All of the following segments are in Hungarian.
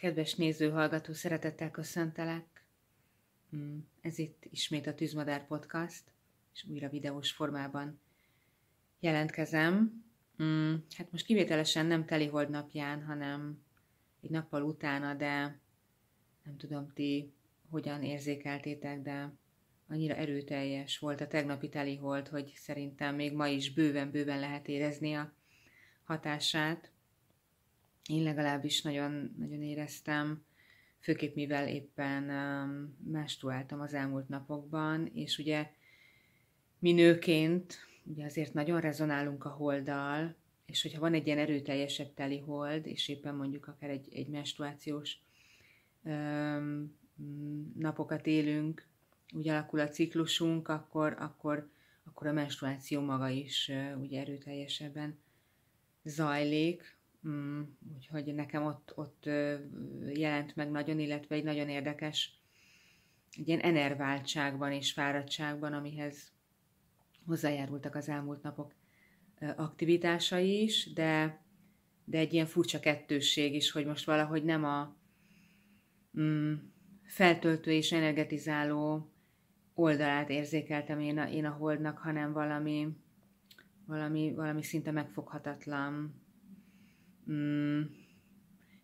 Kedves néző, hallgató, szeretettel köszöntelek. Ez itt ismét a Tűzmadár Podcast, és újra videós formában jelentkezem. Hát most kivételesen nem telihold napján, hanem egy nappal utána, de nem tudom ti hogyan érzékeltétek, de annyira erőteljes volt a tegnapi telihold, hogy szerintem még ma is bőven lehet érezni a hatását. Én legalábbis nagyon éreztem, főképp mivel éppen menstruáltam az elmúlt napokban, és ugye mi nőként ugye azért nagyon rezonálunk a holddal, és hogyha van egy ilyen erőteljesebb teli hold, és éppen mondjuk akár egy menstruációs napokat élünk, úgy alakul a ciklusunk, akkor a menstruáció maga is ugye erőteljesebben zajlik. Úgyhogy nekem ott jelent meg nagyon, illetve egy nagyon érdekes egy ilyen enerváltságban és fáradtságban, amihez hozzájárultak az elmúlt napok aktivitásai is, de egy ilyen furcsa kettősség is, hogy most valahogy nem a feltöltő és energetizáló oldalát érzékeltem én a holdnak, hanem valami szinte megfoghatatlan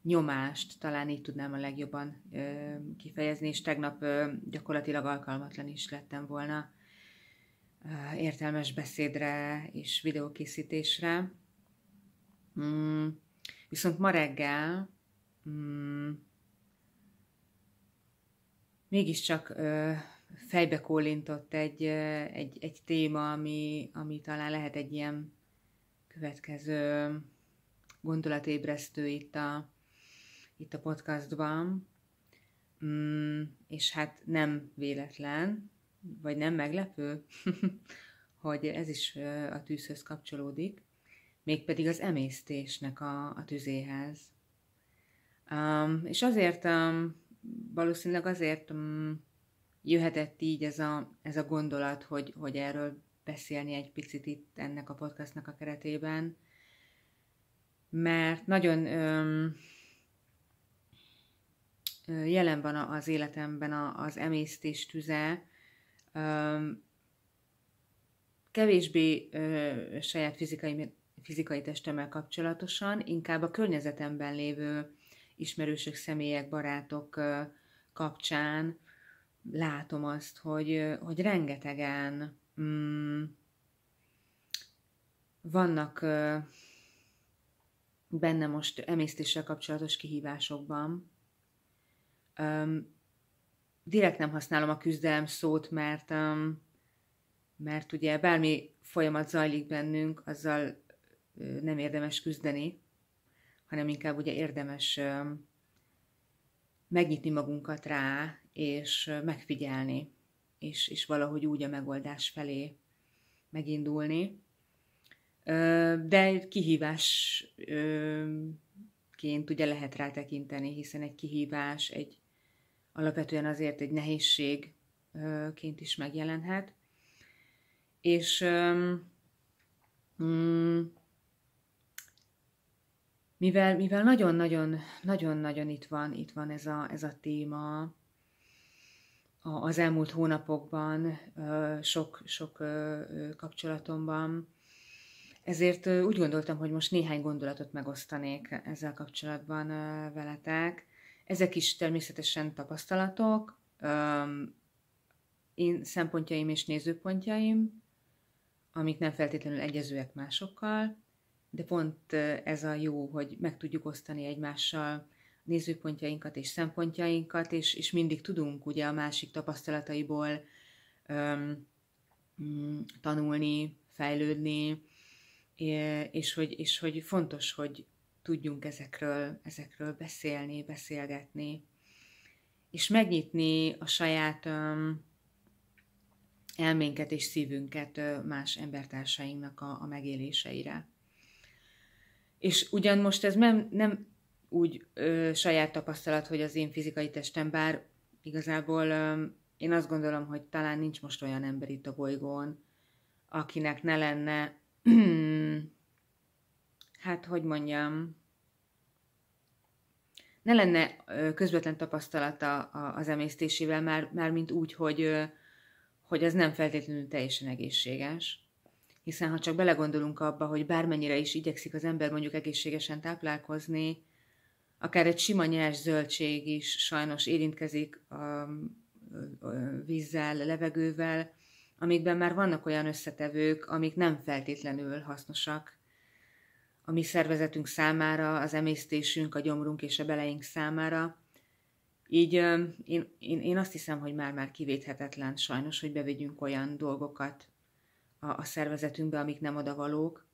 nyomást, talán így tudnám a legjobban kifejezni, és tegnap gyakorlatilag alkalmatlan is lettem volna értelmes beszédre és videókészítésre. Viszont ma reggel mégiscsak fejbe kólintott egy téma, ami talán lehet egy ilyen következő gondolatébresztő itt a podcastban, és hát nem véletlen, vagy nem meglepő, hogy ez is a tűzhöz kapcsolódik, mégpedig az emésztésnek a tüzéhez. És azért, valószínűleg azért jöhetett így ez a gondolat, hogy erről beszélni egy picit itt ennek a podcastnak a keretében, mert nagyon jelen van az életemben az emésztés tüze, kevésbé saját fizikai testemmel kapcsolatosan, inkább a környezetemben lévő ismerősök, személyek, barátok kapcsán látom azt, hogy rengetegen vannak benne most emésztéssel kapcsolatos kihívásokban. Direkt nem használom a küzdelem szót, mert ugye bármi folyamat zajlik bennünk, azzal nem érdemes küzdeni, hanem inkább ugye érdemes megnyitni magunkat rá, és megfigyelni, és valahogy úgy a megoldás felé megindulni. De kihívásként ugye lehet rá tekinteni, hiszen egy kihívás alapvetően azért egy nehézségként is megjelenhet. És mivel nagyon-nagyon itt van ez a téma az elmúlt hónapokban, sok kapcsolatomban, ezért úgy gondoltam, hogy most néhány gondolatot megosztanék ezzel kapcsolatban veletek. Ezek is természetesen tapasztalatok, én szempontjaim és nézőpontjaim, amik nem feltétlenül egyezőek másokkal, de pont ez a jó, hogy meg tudjuk osztani egymással nézőpontjainkat és szempontjainkat, és mindig tudunk ugye a másik tapasztalataiból tanulni, fejlődni, és hogy fontos, hogy tudjunk ezekről beszélni, beszélgetni, és megnyitni a saját elménket és szívünket más embertársainknak a megéléseire. És ugyan most ez nem úgy saját tapasztalat, hogy az én fizikai testem, bár igazából én azt gondolom, hogy talán nincs most olyan ember itt a bolygón, akinek ne lenne, hát hogy mondjam, ne lenne közvetlen tapasztalata az emésztésével, már mint úgy, hogy az nem feltétlenül teljesen egészséges. Hiszen ha csak belegondolunk abba, hogy bármennyire is igyekszik az ember mondjuk egészségesen táplálkozni, akár egy sima nyers zöldség is sajnos érintkezik a vízzel, levegővel, amikben már vannak olyan összetevők, amik nem feltétlenül hasznosak a mi szervezetünk számára, az emésztésünk, a gyomrunk és a beleink számára. Így én azt hiszem, hogy már kivéthetetlen sajnos, hogy bevigyünk olyan dolgokat a szervezetünkbe, amik nem odavalók.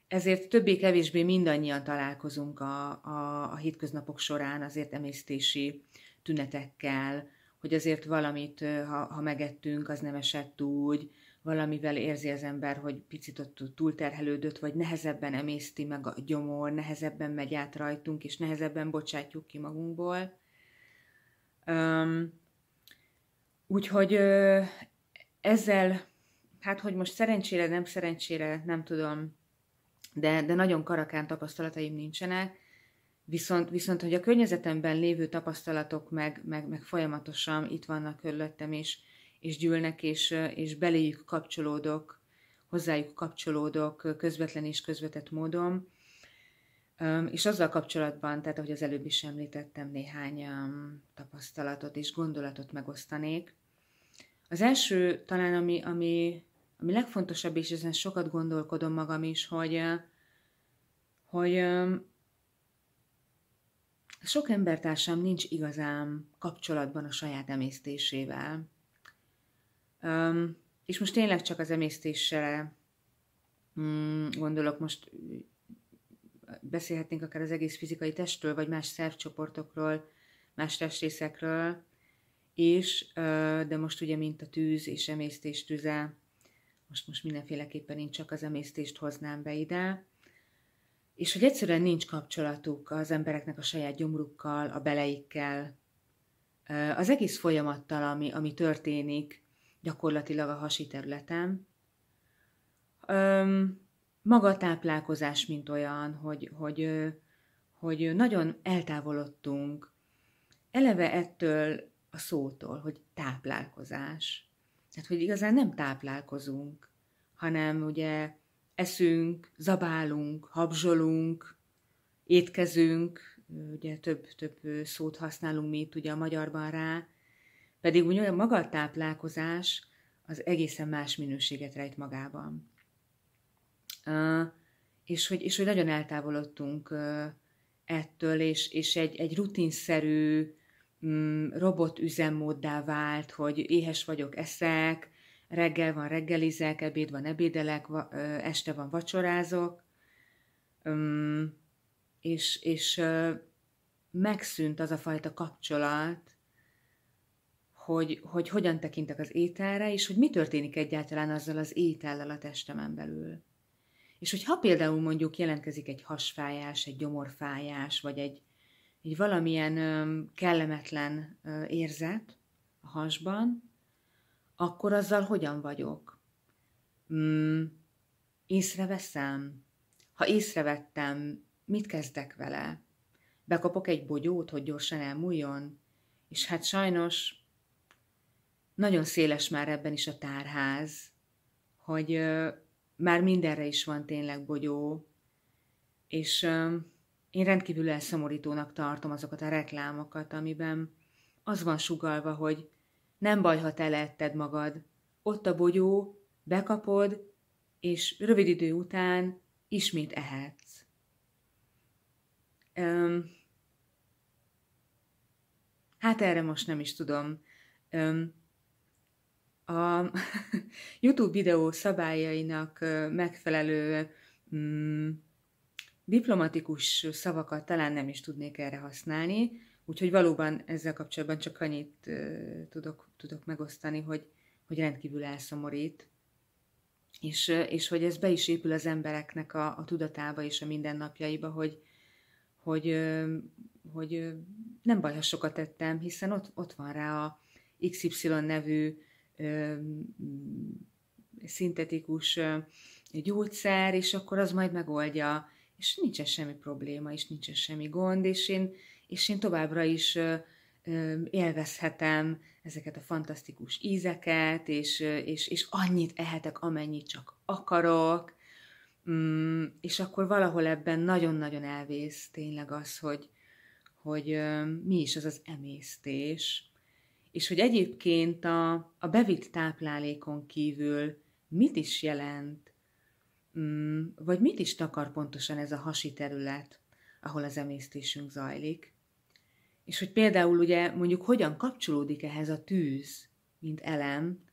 Ezért többé-kevésbé mindannyian találkozunk a hétköznapok során azért emésztési tünetekkel, hogy azért valamit, ha megettünk, az nem esett úgy, valamivel érzi az ember, hogy picit ott túlterhelődött, vagy nehezebben emészti meg a gyomor, nehezebben megy át rajtunk, és nehezebben bocsátjuk ki magunkból. Úgyhogy ezzel, hát hogy most szerencsére, nem szerencsére, nem tudom, de nagyon karakán tapasztalataim nincsenek, viszont hogy a környezetemben lévő tapasztalatok meg folyamatosan itt vannak körülöttem, és gyűlnek, és beléjük kapcsolódok, hozzájuk kapcsolódok közvetlen és közvetett módon. És azzal kapcsolatban, tehát ahogy az előbb is említettem, néhány tapasztalatot és gondolatot megosztanék. Az első talán, ami legfontosabb, és ezen sokat gondolkodom magam is, hogy sok embertársam nincs igazán kapcsolatban a saját emésztésével. És most tényleg csak az emésztéssel gondolok, most beszélhetnénk akár az egész fizikai testről, vagy más szervcsoportokról, más testrészekről, de most ugye mint a tűz és emésztés tüze, most mindenféleképpen én csak az emésztést hoznám be ide, és hogy egyszerűen nincs kapcsolatuk az embereknek a saját gyomrukkal, a beleikkel, az egész folyamattal, ami történik gyakorlatilag a hasi területen. Maga a táplálkozás, mint olyan, hogy nagyon eltávolodtunk eleve ettől a szótól, hogy táplálkozás. Tehát, hogy igazán nem táplálkozunk, hanem ugye eszünk, zabálunk, habzsolunk, étkezünk, ugye több szót használunk mi itt ugye a magyarban rá, pedig ugye maga a táplálkozás az egészen más minőséget rejt magában. És hogy nagyon eltávolodtunk ettől, és egy rutinszerű robot üzemmóddá vált, hogy éhes vagyok, eszek, reggel van reggelizek, ebéd van ebédelek, este van vacsorázok, és megszűnt az a fajta kapcsolat, hogy hogyan tekintek az ételre, és hogy mi történik egyáltalán azzal az étellel a testemen belül. És hogyha például mondjuk jelentkezik egy hasfájás, egy gyomorfájás, vagy egy valamilyen kellemetlen érzet a hasban, akkor azzal hogyan vagyok? Észreveszem? Ha észrevettem, mit kezdek vele? Bekapok egy bogyót, hogy gyorsan elmúljon? És hát sajnos nagyon széles már ebben is a tárház, hogy már mindenre is van tényleg bogyó, és én rendkívül elszomorítónak tartom azokat a reklámokat, amiben az van sugallva, hogy nem baj, ha te leetted magad, ott a bogyó, bekapod, és rövid idő után ismét ehetsz. Hát erre most nem is tudom. A YouTube videó szabályainak megfelelő diplomatikus szavakat talán nem is tudnék erre használni, úgyhogy valóban ezzel kapcsolatban csak annyit tudok megosztani, hogy rendkívül elszomorít, és hogy ez be is épül az embereknek a tudatába és a mindennapjaiba, hogy nem baj, ha sokat ettem, hiszen ott van rá a XY nevű szintetikus gyógyszer, és akkor az majd megoldja. és nincsen semmi probléma, és nincsen semmi gond, és én továbbra is élvezhetem ezeket a fantasztikus ízeket, és annyit ehetek, amennyit csak akarok, és akkor valahol ebben nagyon-nagyon elvész tényleg az, hogy mi is az az emésztés, és hogy egyébként a bevitt táplálékon kívül mit is jelent, vagy mit is takar pontosan ez a hasi terület, ahol az emésztésünk zajlik. És hogy például ugye mondjuk hogyan kapcsolódik ehhez a tűz, mint elem,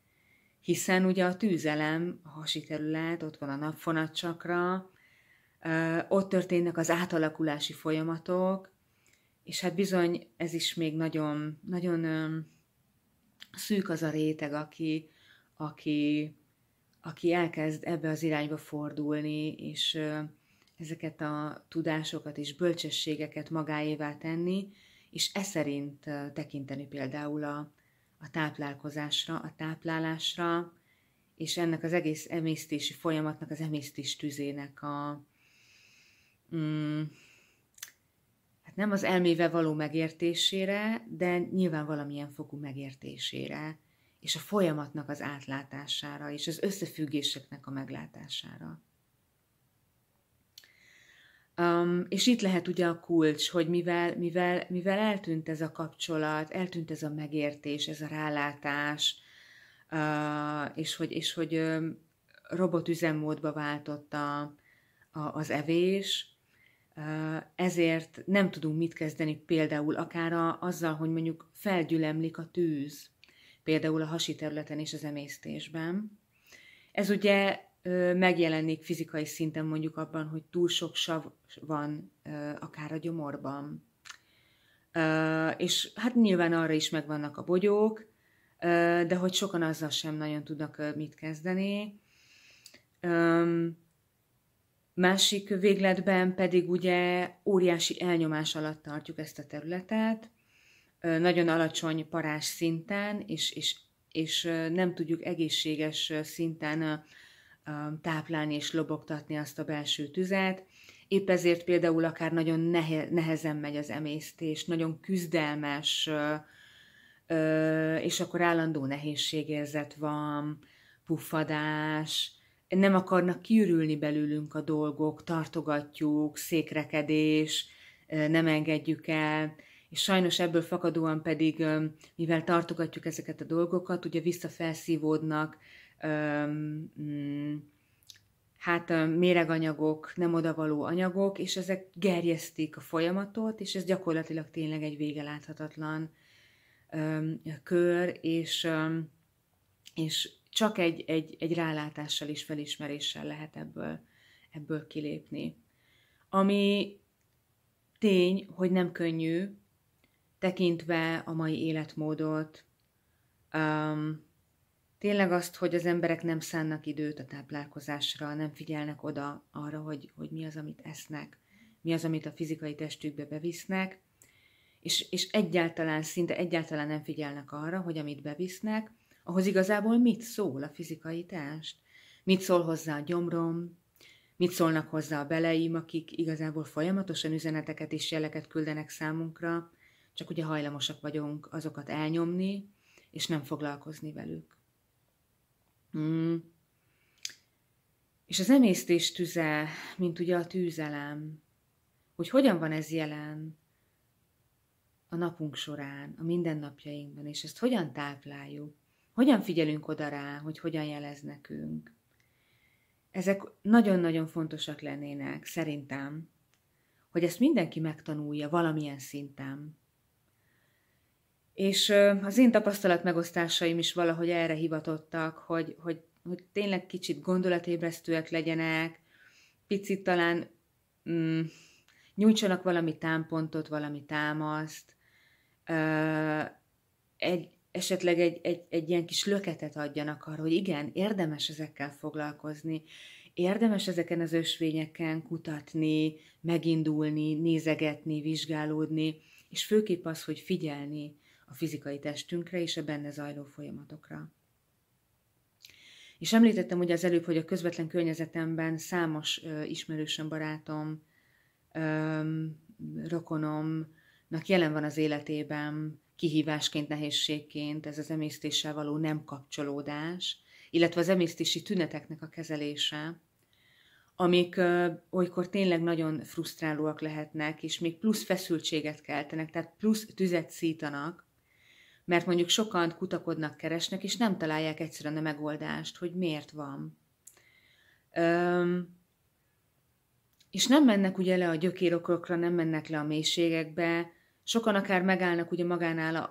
hiszen ugye a tűzelem, a hasi terület, ott van a napfonatcsakra, ott történnek az átalakulási folyamatok, és hát bizony ez is még nagyon, nagyon szűk az a réteg, aki elkezd ebbe az irányba fordulni, és ezeket a tudásokat és bölcsességeket magáévá tenni, és e szerint tekinteni például a táplálkozásra, a táplálásra, és ennek az egész emésztési folyamatnak, az emésztés tüzének hát nem az elmével való megértésére, de nyilván valamilyen fokú megértésére, és a folyamatnak az átlátására, és az összefüggéseknek a meglátására. És itt lehet ugye a kulcs, hogy mivel eltűnt ez a kapcsolat, eltűnt ez a megértés, ez a rálátás, és hogy robotüzemmódba váltott az evés, ezért nem tudunk mit kezdeni például akár azzal, hogy mondjuk felgyülemlik a tűz, például a hasi területen és az emésztésben. Ez ugye megjelenik fizikai szinten mondjuk abban, hogy túl sok sav van akár a gyomorban. És hát nyilván arra is megvannak a bogyók, de hogy sokan azzal sem nagyon tudnak mit kezdeni. Másik végletben pedig ugye óriási elnyomás alatt tartjuk ezt a területet, nagyon alacsony parázs szinten, és nem tudjuk egészséges szinten táplálni és lobogtatni azt a belső tüzet. Épp ezért például akár nagyon nehezen megy az emésztés, nagyon küzdelmes, és akkor állandó nehézségérzet van, puffadás, nem akarnak kiürülni belőlünk a dolgok, tartogatjuk, székrekedés, nem engedjük el, és sajnos ebből fakadóan pedig, mivel tartogatjuk ezeket a dolgokat, ugye visszafelszívódnak, méreganyagok, nem odavaló anyagok, és ezek gerjesztik a folyamatot, és ez gyakorlatilag tényleg egy vége láthatatlan kör, és csak egy rálátással és felismeréssel lehet ebből kilépni. Ami tény, hogy nem könnyű, tekintve a mai életmódot, tényleg azt, hogy az emberek nem szánnak időt a táplálkozásra, nem figyelnek oda arra, hogy mi az, amit esznek, mi az, amit a fizikai testükbe bevisznek, és szinte egyáltalán nem figyelnek arra, hogy amit bevisznek, ahhoz igazából mit szól a fizikai test? Mit szól hozzá a gyomrom? Mit szólnak hozzá a beleim, akik igazából folyamatosan üzeneteket és jeleket küldenek számunkra, csak ugye hajlamosak vagyunk azokat elnyomni, és nem foglalkozni velük. És az emésztés tüze, mint ugye a tűzelem, hogy hogyan van ez jelen a napunk során, a mindennapjainkban, és ezt hogyan tápláljuk, hogyan figyelünk oda rá, hogy hogyan jelez nekünk. Ezek nagyon-nagyon fontosak lennének, szerintem, hogy ezt mindenki megtanulja valamilyen szinten. És az én tapasztalat megosztásaim is valahogy erre hivatottak, hogy tényleg kicsit gondolatébresztőek legyenek, picit talán nyújtsanak valami támpontot, valami támaszt, esetleg egy ilyen kis löketet adjanak arra, hogy igen, érdemes ezekkel foglalkozni, érdemes ezeken az ösvényeken kutatni, megindulni, nézegetni, vizsgálódni, és főképp az, hogy figyelni a fizikai testünkre és a benne zajló folyamatokra. És említettem ugye az előbb, hogy a közvetlen környezetemben számos ismerősöm, barátom rokonomnak jelen van az életében kihívásként, nehézségként ez az emésztéssel való nem kapcsolódás, illetve az emésztési tüneteknek a kezelése, amik olykor tényleg nagyon frusztrálóak lehetnek, és még plusz feszültséget keltenek, tehát plusz tüzet szítanak, mert mondjuk sokan kutakodnak, keresnek, és nem találják egyszerűen a megoldást, hogy miért van. És nem mennek ugye le a gyökérokra, nem mennek le a mélységekbe, sokan akár megállnak ugye magánál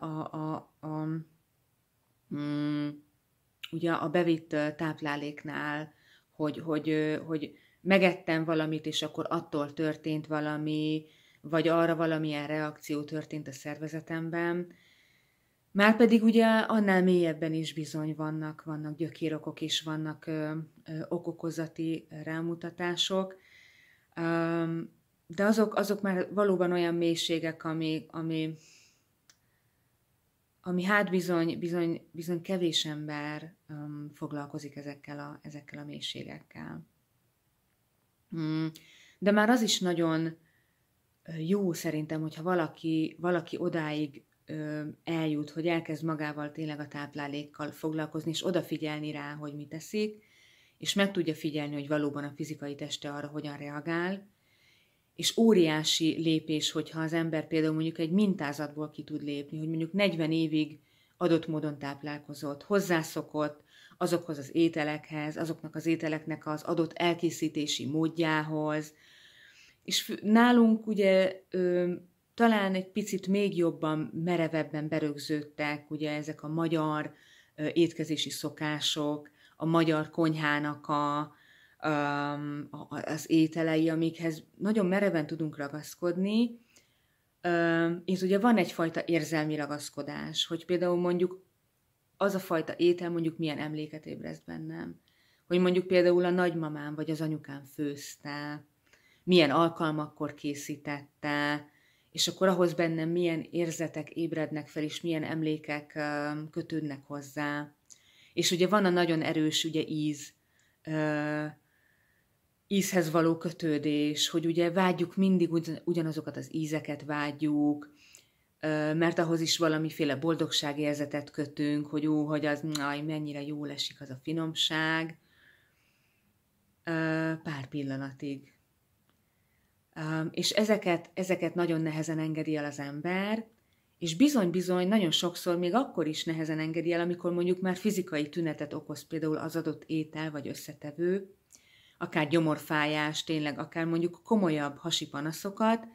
ugye a bevitt tápláléknál, hogy megettem valamit, és akkor attól történt valami, vagy arra valamilyen reakció történt a szervezetemben. Márpedig ugye annál mélyebben is bizony vannak gyökérokok is, vannak okokozati rámutatások, de azok már valóban olyan mélységek, ami hát bizony kevés ember foglalkozik ezekkel a mélységekkel. De már az is nagyon jó szerintem, hogyha valaki odáig eljut, hogy elkezd magával tényleg a táplálékkal foglalkozni, és odafigyelni rá, hogy mit eszik, és meg tudja figyelni, hogy valóban a fizikai teste arra hogyan reagál, és óriási lépés, hogyha az ember például mondjuk egy mintázatból ki tud lépni, hogy mondjuk 40 évig adott módon táplálkozott, hozzászokott azokhoz az ételekhez, azoknak az ételeknek az adott elkészítési módjához, és nálunk ugye talán egy picit még jobban, merevebben berögződtek ugye ezek a magyar étkezési szokások, a magyar konyhának az ételei, amikhez nagyon mereven tudunk ragaszkodni, és ugye van egyfajta érzelmi ragaszkodás, hogy például mondjuk az a fajta étel mondjuk milyen emléket ébreszt bennem, hogy mondjuk például a nagymamám vagy az anyukám főzte, milyen alkalmakkor készítette, és akkor ahhoz bennem milyen érzetek ébrednek fel, és milyen emlékek kötődnek hozzá. És ugye van a nagyon erős ugye ízhez való kötődés, hogy ugye vágyjuk mindig ugyanazokat az ízeket vágyjuk, mert ahhoz is valamiféle boldogságérzetet kötünk, hogy az mennyire jól esik az a finomság, pár pillanatig. És ezeket nagyon nehezen engedi el az ember, és bizony-bizony nagyon sokszor még akkor is nehezen engedi el, amikor mondjuk már fizikai tünetet okoz például az adott étel vagy összetevő, akár gyomorfájás, tényleg akár mondjuk komolyabb hasi panaszokat,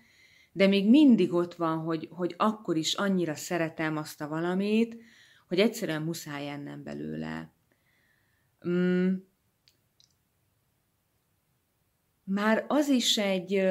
de még mindig ott van, hogy akkor is annyira szeretem azt a valamit, hogy egyszerűen muszáj ennem belőle. Már az is egy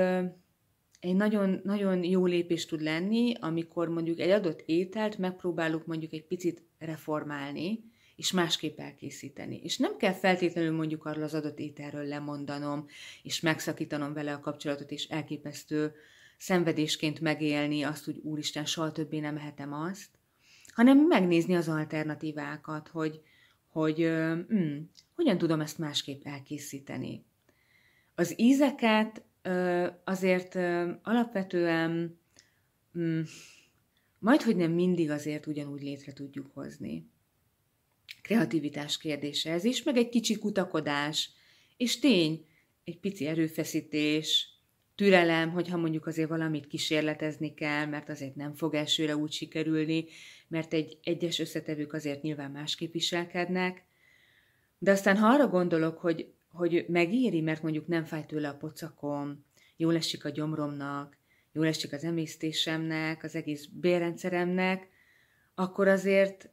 nagyon, nagyon jó lépés tud lenni, amikor mondjuk egy adott ételt megpróbáljuk mondjuk egy picit reformálni, és másképp elkészíteni. És nem kell feltétlenül mondjuk arról az adott ételről lemondanom, és megszakítanom vele a kapcsolatot, és elképesztő szenvedésként megélni azt, hogy úristen, soha többé nem ehetem azt, hanem megnézni az alternatívákat, hogy hogyan tudom ezt másképp elkészíteni. Az ízeket azért alapvetően majdhogy nem mindig azért ugyanúgy létre tudjuk hozni. Kreativitás kérdése ez is, meg egy kicsi kutakodás, és tény, egy pici erőfeszítés, türelem, hogyha mondjuk azért valamit kísérletezni kell, mert azért nem fog elsőre úgy sikerülni, mert egyes összetevők azért nyilván másképp viselkednek, de aztán ha arra gondolok, hogy megéri, mert mondjuk nem fáj tőle a pocakom, jól esik a gyomromnak, jól esik az emésztésemnek, az egész bélrendszeremnek, akkor azért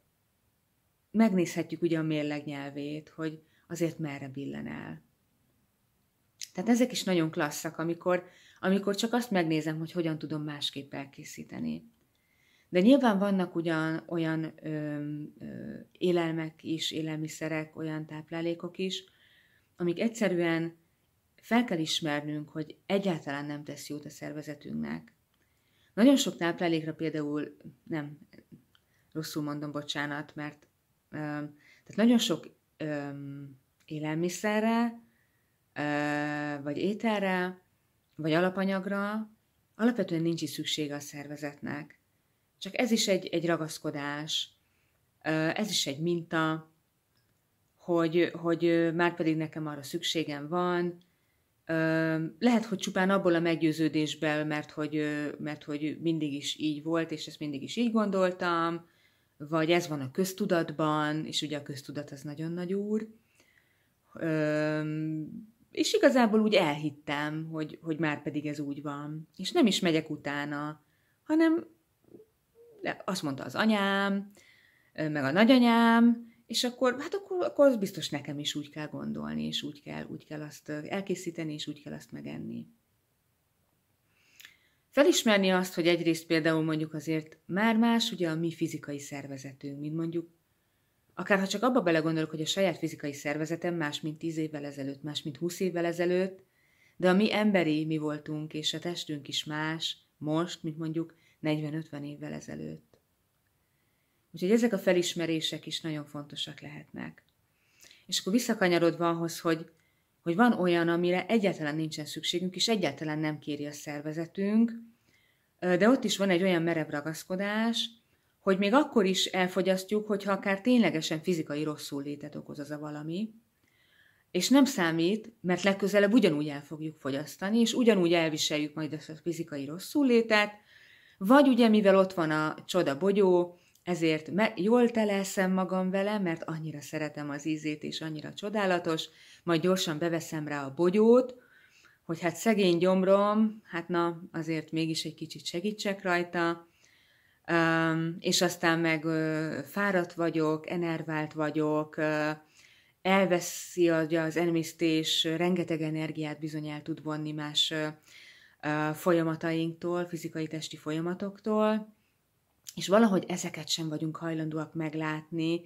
megnézhetjük ugye a mérleg nyelvét, hogy azért merre billen el. Tehát ezek is nagyon klasszak, amikor csak azt megnézem, hogy hogyan tudom másképp elkészíteni. De nyilván vannak ugyan olyan élelmek is, élelmiszerek, olyan táplálékok is, amik egyszerűen fel kell ismernünk, hogy egyáltalán nem tesz jót a szervezetünknek. Nagyon sok táplálékra például, nem, rosszul mondom, bocsánat, mert tehát nagyon sok élelmiszerre, vagy ételre, vagy alapanyagra alapvetően nincs is szüksége a szervezetnek. Csak ez is egy ragaszkodás, ez is egy minta, hogy már pedig nekem arra szükségem van. Lehet, hogy csupán abból a meggyőződésből, mert hogy mindig is így volt, és ezt mindig is így gondoltam, vagy ez van a köztudatban, és ugye a köztudat az nagyon nagy úr. És igazából úgy elhittem, hogy már pedig ez úgy van. És nem is megyek utána, hanem azt mondta az anyám, meg a nagyanyám, és akkor az biztos nekem is úgy kell gondolni, és úgy kell azt elkészíteni, és úgy kell azt megenni. Felismerni azt, hogy egyrészt például mondjuk azért már más ugye a mi fizikai szervezetünk, mint mondjuk, akárha csak abba belegondolok, hogy a saját fizikai szervezetem más, mint 10 évvel ezelőtt, más, mint 20 évvel ezelőtt, de a mi emberi mi voltunk, és a testünk is más most, mint mondjuk 40-50 évvel ezelőtt. Úgyhogy ezek a felismerések is nagyon fontosak lehetnek. És akkor visszakanyarodva ahhoz, hogy van olyan, amire egyáltalán nincsen szükségünk, és egyáltalán nem kéri a szervezetünk, de ott is van egy olyan merev ragaszkodás, hogy még akkor is elfogyasztjuk, hogyha akár ténylegesen fizikai rosszullétet okoz az a valami, és nem számít, mert legközelebb ugyanúgy el fogjuk fogyasztani, és ugyanúgy elviseljük majd a fizikai rosszullétet, vagy ugye mivel ott van a csoda bogyó, ezért jól teleszem magam vele, mert annyira szeretem az ízét, és annyira csodálatos, majd gyorsan beveszem rá a bogyót, hogy hát szegény gyomrom, hát na, azért mégis egy kicsit segítsek rajta, és aztán meg fáradt vagyok, enervált vagyok, elveszi az emésztés, rengeteg energiát bizony el tud vonni más folyamatainktól, fizikai testi folyamatoktól, és valahogy ezeket sem vagyunk hajlandóak meglátni,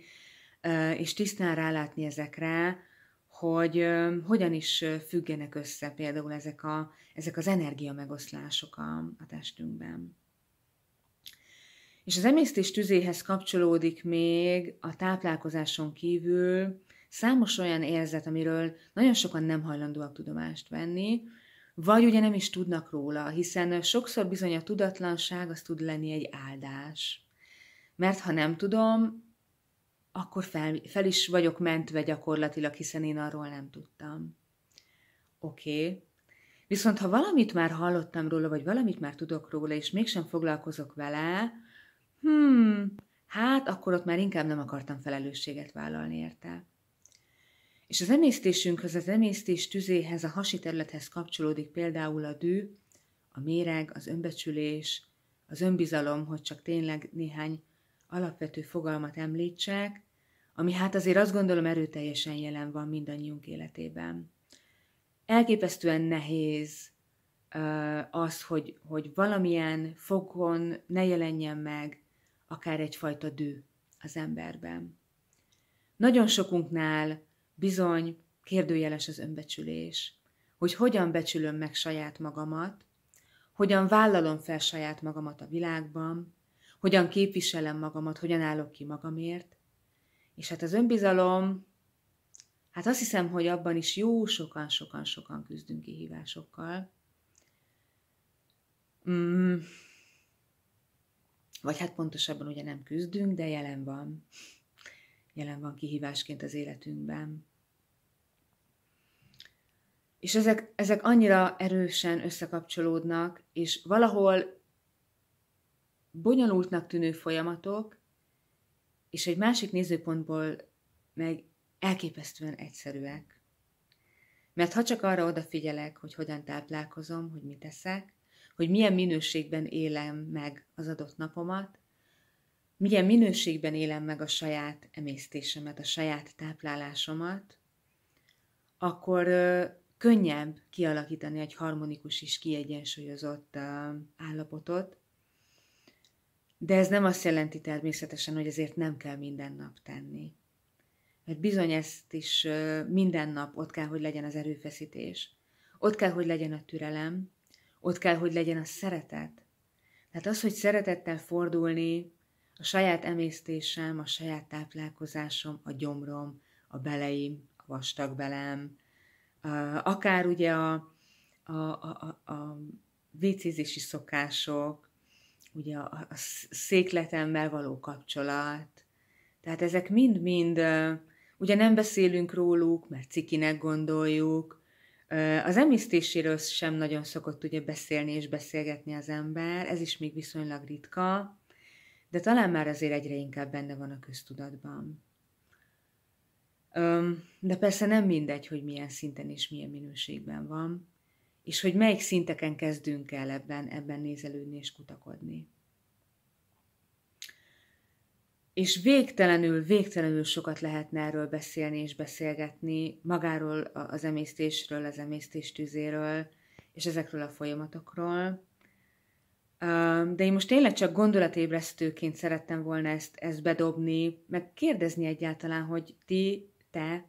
és tisztán rálátni ezekre, hogy hogyan is függenek össze például ezek az energiamegoszlások a testünkben. És az emésztés tüzéhez kapcsolódik még a táplálkozáson kívül számos olyan érzet, amiről nagyon sokan nem hajlandóak tudomást venni, vagy ugye nem is tudnak róla, hiszen sokszor bizony a tudatlanság az tud lenni egy áldás. Mert ha nem tudom, akkor fel is vagyok mentve gyakorlatilag, hiszen én arról nem tudtam. Oké. Viszont ha valamit már hallottam róla, vagy valamit már tudok róla, és mégsem foglalkozok vele, hát akkor ott már inkább nem akartam felelősséget vállalni érte. És az emésztésünkhöz, az emésztés tüzéhez, a hasi területhez kapcsolódik például a dű, a méreg, az önbecsülés, az önbizalom, hogy csak tényleg néhány alapvető fogalmat említsek, ami hát azért azt gondolom erőteljesen jelen van mindannyiunk életében. Elképesztően nehéz az, hogy valamilyen fokon ne jelenjen meg akár egyfajta dű az emberben. Nagyon sokunknál bizony kérdőjeles az önbecsülés, hogy hogyan becsülöm meg saját magamat, hogyan vállalom fel saját magamat a világban, hogyan képviselem magamat, hogyan állok ki magamért, és hát az önbizalom, hát azt hiszem, hogy abban is jó sokan küzdünk kihívásokkal. Vagy hát pontosabban ugye nem küzdünk, de jelen van kihívásként az életünkben. És ezek annyira erősen összekapcsolódnak, és valahol bonyolultnak tűnő folyamatok, és egy másik nézőpontból meg elképesztően egyszerűek. Mert ha csak arra odafigyelek, hogy hogyan táplálkozom, hogy mit eszek, hogy milyen minőségben élem meg az adott napomat, milyen minőségben élem meg a saját emésztésemet, a saját táplálásomat, akkor könnyebb kialakítani egy harmonikus és kiegyensúlyozott állapotot, de ez nem azt jelenti természetesen, hogy ezért nem kell minden nap tenni. Mert bizony ezt is minden nap ott kell, hogy legyen az erőfeszítés. Ott kell, hogy legyen a türelem, ott kell, hogy legyen a szeretet. Tehát az, hogy szeretettel fordulni, a saját emésztésem, a saját táplálkozásom, a gyomrom, a beleim, a vastagbelem, akár ugye a vécézési szokások, ugye a székletemmel való kapcsolat. Tehát ezek mind-mind, ugye nem beszélünk róluk, mert cikinek gondoljuk. Az emésztéséről sem nagyon szokott ugye beszélni és beszélgetni az ember, ez is még viszonylag ritka, de talán már azért egyre inkább benne van a köztudatban. De persze nem mindegy, hogy milyen szinten és milyen minőségben van, és hogy melyik szinteken kezdünk el ebben nézelődni és kutakodni. És végtelenül sokat lehetne erről beszélni és beszélgetni, magáról az emésztésről, az emésztéstüzéről, és ezekről a folyamatokról. De én most tényleg csak gondolatébresztőként szerettem volna ezt bedobni, meg kérdezni egyáltalán, hogy te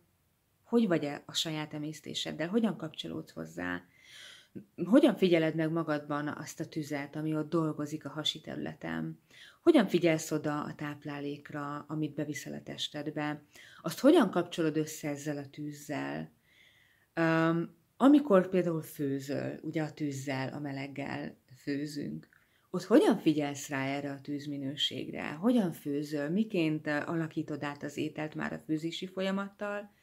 hogy vagy a saját emésztéseddel, hogyan kapcsolódsz hozzá, hogyan figyeled meg magadban azt a tüzet, ami ott dolgozik a hasi területen, hogyan figyelsz oda a táplálékra, amit beviszel a testedbe, azt hogyan kapcsolod össze ezzel a tűzzel, amikor például főzöl, ugye a tűzzel, a meleggel főzünk, ott hogyan figyelsz rá erre a tűzminőségre, hogyan főzöl, miként alakítod át az ételt már a főzési folyamattal,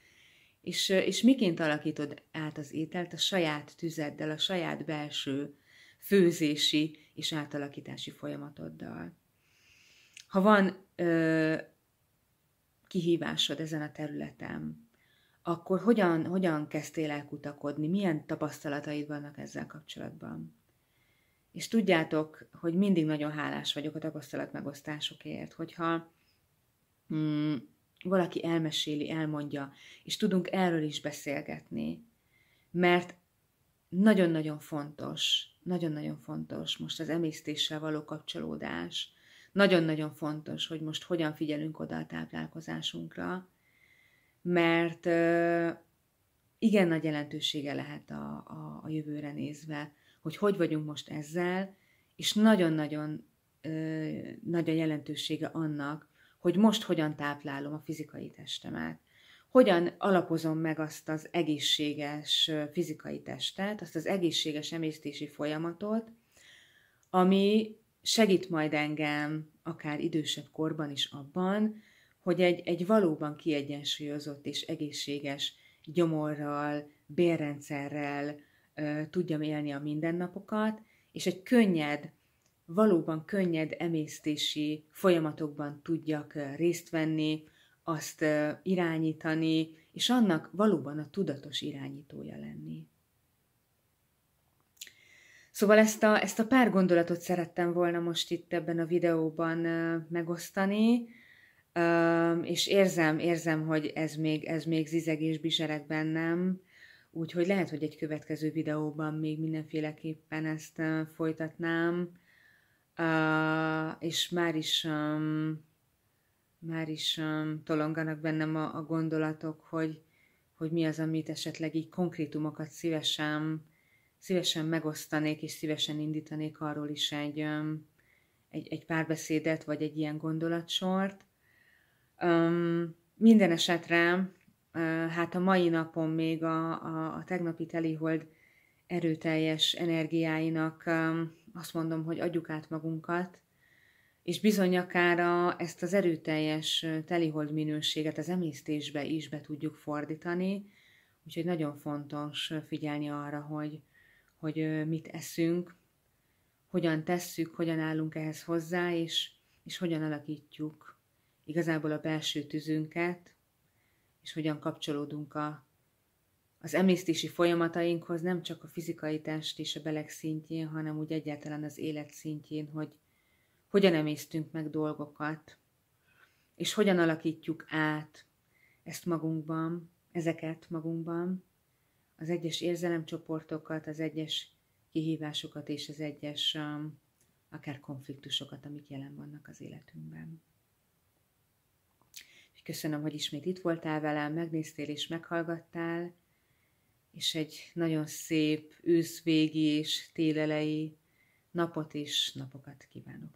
és miként alakítod át az ételt a saját tüzeddel, a saját belső főzési és átalakítási folyamatoddal. Ha van kihívásod ezen a területen, akkor hogyan kezdtél el kutakodni, milyen tapasztalataid vannak ezzel kapcsolatban? És tudjátok, hogy mindig nagyon hálás vagyok a tapasztalatmegosztásokért, hogyha valaki elmeséli, elmondja, és tudunk erről is beszélgetni, mert nagyon-nagyon fontos most az emésztéssel való kapcsolódás, nagyon-nagyon fontos, hogy most hogyan figyelünk oda a táplálkozásunkra, mert igen nagy jelentősége lehet a jövőre nézve, hogy vagyunk most ezzel, és nagyon-nagyon nagy a jelentősége annak, hogy most hogyan táplálom a fizikai testemet, hogyan alapozom meg azt az egészséges fizikai testet, azt az egészséges emésztési folyamatot, ami segít majd engem, akár idősebb korban is abban, hogy egy valóban kiegyensúlyozott és egészséges gyomorral, bélrendszerrel tudjam élni a mindennapokat, és egy valóban könnyed emésztési folyamatokban tudjak részt venni, azt irányítani, és annak valóban a tudatos irányítója lenni. Szóval ezt a pár gondolatot szerettem volna most itt ebben a videóban megosztani, és érzem, hogy ez még zizeg és bizsereg bennem, úgyhogy lehet, hogy egy következő videóban még mindenféleképpen ezt folytatnám, és már is tolonganak bennem a gondolatok, hogy mi az, amit esetleg így konkrétumokat szívesen megosztanék, és szívesen indítanék arról is egy párbeszédet, vagy egy ilyen gondolatsort. Minden esetre, hát a mai napon még a tegnapi telihold erőteljes energiáinak azt mondom, hogy adjuk át magunkat, és bizony akár ezt az erőteljes telihold minőséget az emésztésbe is be tudjuk fordítani, úgyhogy nagyon fontos figyelni arra, hogy mit eszünk, hogyan tesszük, hogyan állunk ehhez hozzá, és hogyan alakítjuk igazából a belső tüzünket, és hogyan kapcsolódunk az emésztési folyamatainkhoz, nem csak a fizikai test és a beleg szintjén, hanem úgy egyáltalán az élet szintjén, hogy hogyan emésztünk meg dolgokat, és hogyan alakítjuk át ezeket magunkban, az egyes érzelemcsoportokat, az egyes kihívásokat és az egyes akár konfliktusokat, amik jelen vannak az életünkben. Köszönöm, hogy ismét itt voltál velem, megnéztél és meghallgattál, és egy nagyon szép őszvégi és télelei napot és napokat kívánok.